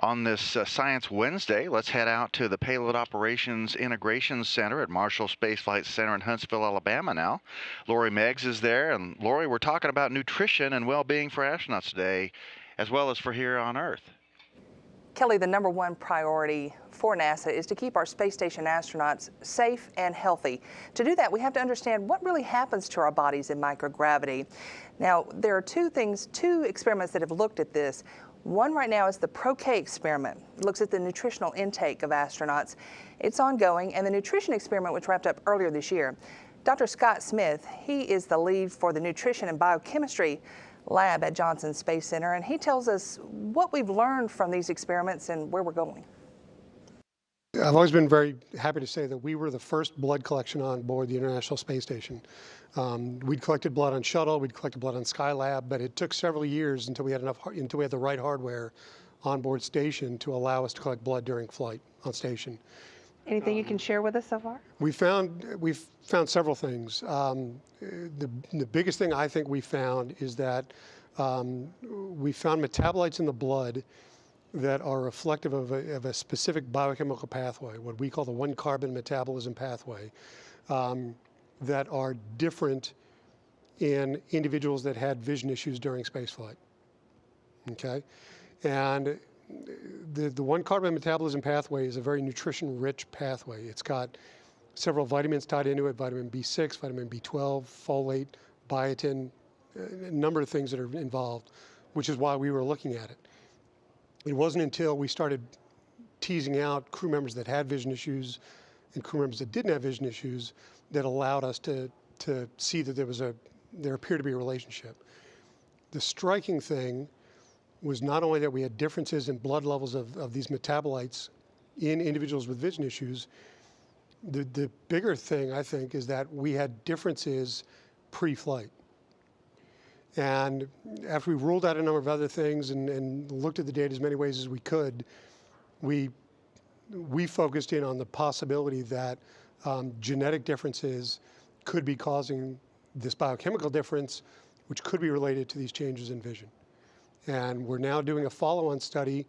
On this Science Wednesday, let's head out to the Payload Operations Integration Center at Marshall Space Flight Center in Huntsville, Alabama now. Lori Meggs is there, and Lori, we're talking about nutrition and well-being for astronauts today, as well as for here on Earth. Kelly, the #1 priority for NASA is to keep our space station astronauts safe and healthy. To do that, we have to understand what really happens to our bodies in microgravity. Now, there are two experiments that have looked at this. One right now is the ProK experiment. It looks at the nutritional intake of astronauts. It's ongoing, and the nutrition experiment, which wrapped up earlier this year. Dr. Scott Smith, he is the lead for the nutrition and biochemistry lab at Johnson Space Center, and he tells us what we've learned from these experiments and where we're going. I've always been very happy to say that we were the first blood collection on board the International Space Station. We'd collected blood on Shuttle, we'd collected blood on Skylab, but it took several years until we had the right hardware on board station to allow us to collect blood during flight on station. Anything you can share with us so far? We've found several things. The biggest thing I think we found is that we found metabolites in the blood that are reflective of a specific biochemical pathway, what we call the 1-carbon metabolism pathway, that are different in individuals that had vision issues during spaceflight. Okay, and the 1-carbon metabolism pathway is a very nutrition-rich pathway. It's got several vitamins tied into it: vitamin B6, vitamin B12, folate, biotin, a number of things that are involved, which is why we were looking at it. It wasn't until we started teasing out crew members that had vision issues and crew members that didn't have vision issues that allowed us to see that there appeared to be a relationship. The striking thing was not only that we had differences in blood levels of these metabolites in individuals with vision issues, the bigger thing, I think, is that we had differences pre-flight. And after we ruled out a number of other things and looked at the data as many ways as we could, we focused in on the possibility that genetic differences could be causing this biochemical difference, which could be related to these changes in vision. And we're now doing a follow-on study,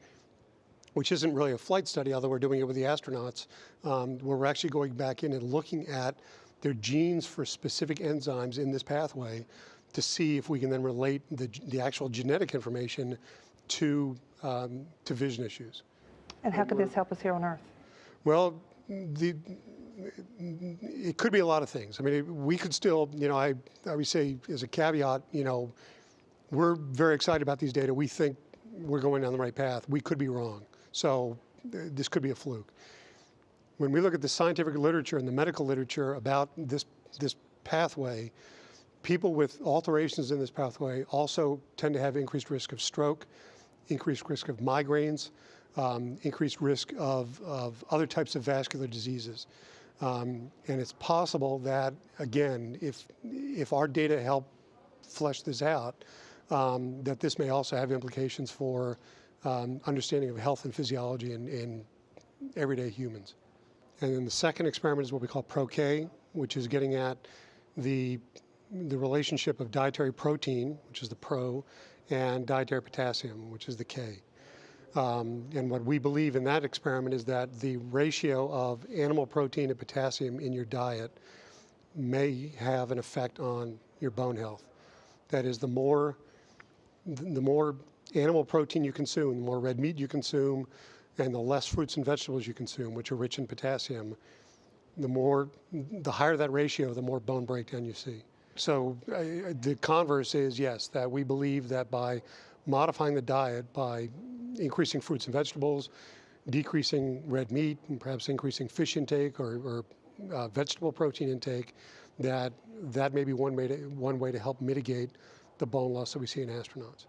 which isn't really a flight study, although we're doing it with the astronauts, where we're actually going back in and looking at their genes for specific enzymes in this pathway to see if we can then relate the actual genetic information to vision issues. And how could this help us here on Earth? Well, it could be a lot of things. I mean, we could still, I would say as a caveat, we're very excited about these data. We think we're going down the right path. We could be wrong. So this could be a fluke. When we look at the scientific literature and the medical literature about this pathway, people with alterations in this pathway also tend to have increased risk of stroke, increased risk of migraines, increased risk of other types of vascular diseases. And it's possible that, again, if our data help flesh this out, that this may also have implications for understanding of health and physiology in everyday humans. And then the second experiment is what we call ProK, which is getting at the relationship of dietary protein, which is the Pro, and dietary potassium, which is the K. And what we believe in that experiment is that the ratio of animal protein and potassium in your diet may have an effect on your bone health. That is, the more animal protein you consume, the more red meat you consume, and the less fruits and vegetables you consume, which are rich in potassium, the higher that ratio, the more bone breakdown you see. So the converse is, yes, that we believe that by modifying the diet, by increasing fruits and vegetables, decreasing red meat, and perhaps increasing fish intake or vegetable protein intake, that may be one way to help mitigate the bone loss that we see in astronauts.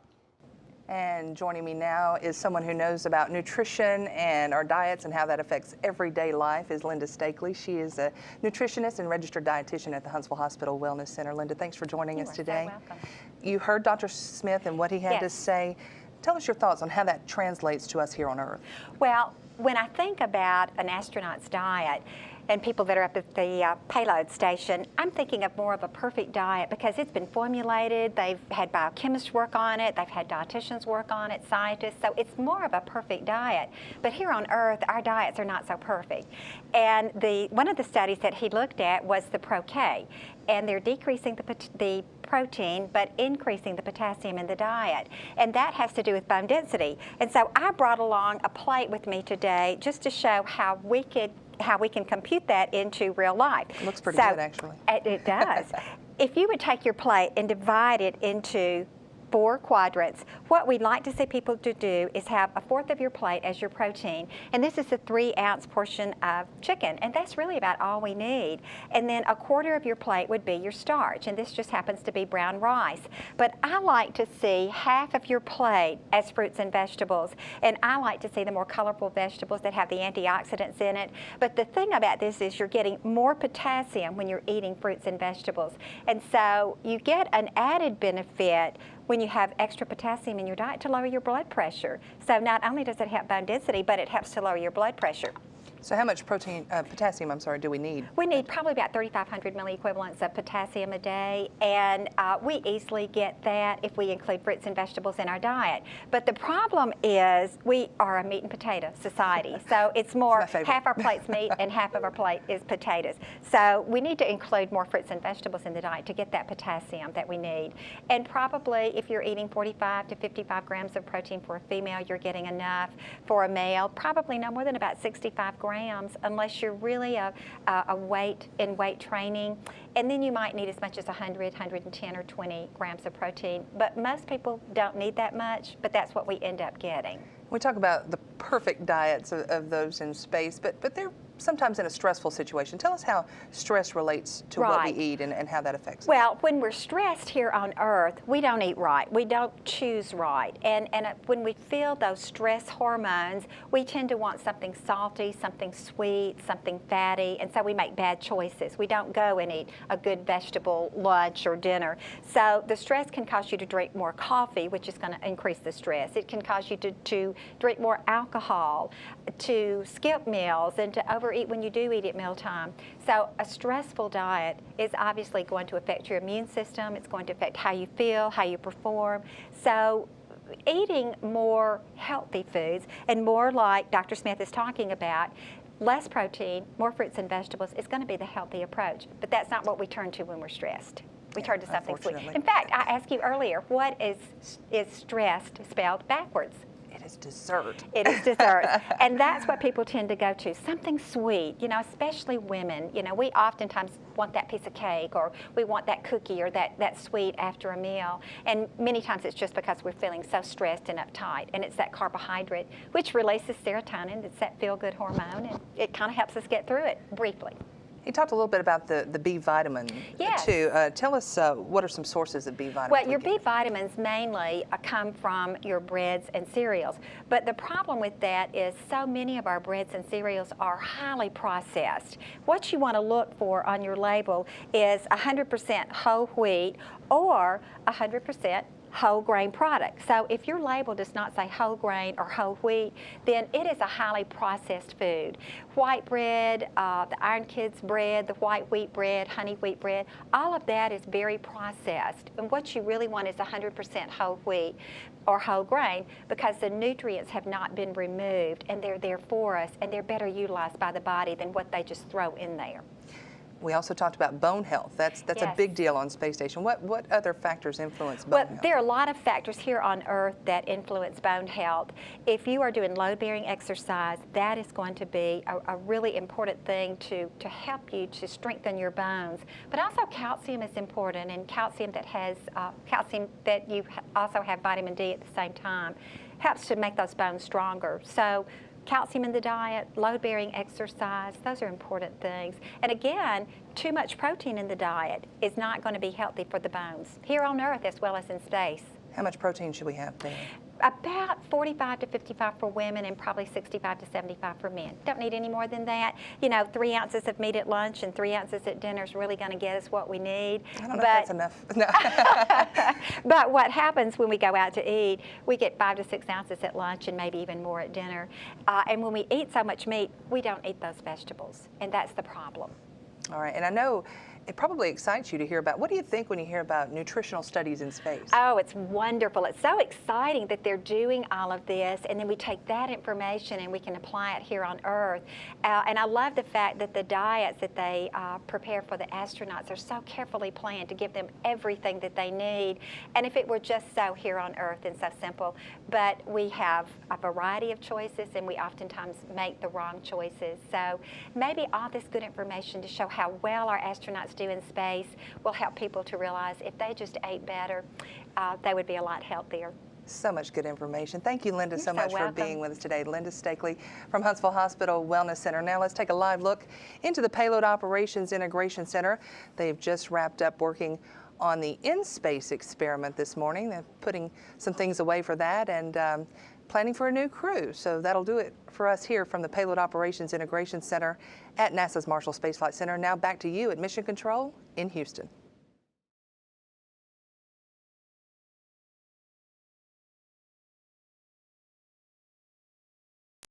And joining me now is someone who knows about nutrition and our diets and how that affects everyday life is Linda Stakely. She is a nutritionist and registered dietitian at the Huntsville Hospital Wellness Center. Linda, thanks for joining us today. So welcome. You heard Dr. Smith and what he had to say. Tell us your thoughts on how that translates to us here on Earth. Well, when I think about an astronaut's diet, and people that are up at the payload station, I'm thinking of more of a perfect diet because it's been formulated, they've had biochemists work on it, they've had dietitians work on it, scientists, so it's more of a perfect diet. But here on Earth, our diets are not so perfect. And one of the studies that he looked at was the Pro-K, and they're decreasing the protein but increasing the potassium in the diet, and that has to do with bone density. And so I brought along a plate with me today just to show how we can compute that into real life. It looks pretty good, actually. It does. If you would take your plate and divide it into 4 quadrants, what we'd like to see people to do is have 1/4 of your plate as your protein, and this is a 3-ounce portion of chicken, and that's really about all we need. And then 1/4 of your plate would be your starch, and this just happens to be brown rice. But I like to see half of your plate as fruits and vegetables, and I like to see the more colorful vegetables that have the antioxidants in it. But the thing about this is you're getting more potassium when you're eating fruits and vegetables, and so you get an added benefit when you have extra potassium in your diet to lower your blood pressure. So not only does it help bone density, but it helps to lower your blood pressure. So how much potassium, do we need? We need probably about 3,500 milliequivalents of potassium a day, and we easily get that if we include fruits and vegetables in our diet. But the problem is we are a meat and potato society, so it's more half our plate's meat and half of our plate is potatoes. So we need to include more fruits and vegetables in the diet to get that potassium that we need. And probably if you're eating 45 to 55 grams of protein for a female, you're getting enough. For a male, probably no more than about 65 grams, unless you're really a weight training, and then you might need as much as 100, 110, or 20 grams of protein. But most people don't need that much, but that's what we end up getting. We talk about the perfect diets of those in space, but they're sometimes in a stressful situation. Tell us how stress relates to what we eat and how that affects us. Well, when we're stressed here on Earth, we don't eat right. We don't choose right. And when we feel those stress hormones, we tend to want something salty, something sweet, something fatty, and so we make bad choices. We don't go and eat a good vegetable lunch or dinner. So the stress can cause you to drink more coffee, which is going to increase the stress. It can cause you to drink more alcohol, to skip meals, and to overeat when you do eat at mealtime. So a stressful diet is obviously going to affect your immune system. It's going to affect how you feel, how you perform. So eating more healthy foods and more like Dr. Smith is talking about, less protein, more fruits and vegetables is going to be the healthy approach. But that's not what we turn to when we're stressed. We turn to something sweet. In fact, I asked you earlier, what is stressed spelled backwards? It is dessert. It is dessert. And that's what people tend to go to, something sweet, especially women. We oftentimes want that piece of cake, or we want that cookie or that sweet after a meal. And many times it's just because we're feeling so stressed and uptight. And it's that carbohydrate, which releases serotonin. It's that feel-good hormone, and it kind of helps us get through it briefly. He talked a little bit about the B vitamin, too. Tell us what are some sources of B vitamins? Well, your B vitamins mainly come from your breads and cereals. But the problem with that is so many of our breads and cereals are highly processed. What you want to look for on your label is 100% whole wheat or 100% whole grain product. So if your label does not say whole grain or whole wheat, then it is a highly processed food. White bread, the Iron Kids bread, the white wheat bread, honey wheat bread, all of that is very processed. And what you really want is 100% whole wheat or whole grain, because the nutrients have not been removed and they're there for us, and they're better utilized by the body than what they just throw in there. We also talked about bone health. That's a big deal on space station. What other factors influence bone health? Well, there are a lot of factors here on Earth that influence bone health. If you are doing load-bearing exercise, that is going to be a really important thing to help you to strengthen your bones. But also calcium is important, and calcium that has calcium that you also have vitamin D at the same time helps to make those bones stronger. So calcium in the diet, load-bearing exercise, those are important things. And again, too much protein in the diet is not going to be healthy for the bones, here on Earth as well as in space. How much protein should we have daily? About 45 to 55 for women and probably 65 to 75 for men. Don't need any more than that. You know, 3 ounces of meat at lunch and 3 ounces at dinner is really going to get us what we need. I don't know if that's enough. No. But what happens when we go out to eat, we get 5 to 6 ounces at lunch and maybe even more at dinner. And when we eat so much meat, we don't eat those vegetables, and that's the problem. All right, and I know it probably excites you to hear about, what do you think when you hear about nutritional studies in space? Oh, it's wonderful. It's so exciting that they're doing all of this, and then we take that information and we can apply it here on Earth. And I love the fact that the diets that they prepare for the astronauts are so carefully planned to give them everything that they need. And if it were just so here on Earth and so simple, but we have a variety of choices and we oftentimes make the wrong choices. So maybe all this good information to show how well our astronauts do in space will help people to realize if they just ate better, they would be a lot healthier. So much good information. Thank you, Linda, You're so much welcome. for being with us today. Linda Stakely from Huntsville Hospital Wellness Center. Now let's take a live look into the Payload Operations Integration Center. They've just wrapped up working on the in-space experiment this morning. They're putting some things away for that and planning for a new crew. So that'll do it for us here from the Payload Operations Integration Center at NASA's Marshall Space Flight Center. Now back to you at Mission Control in Houston.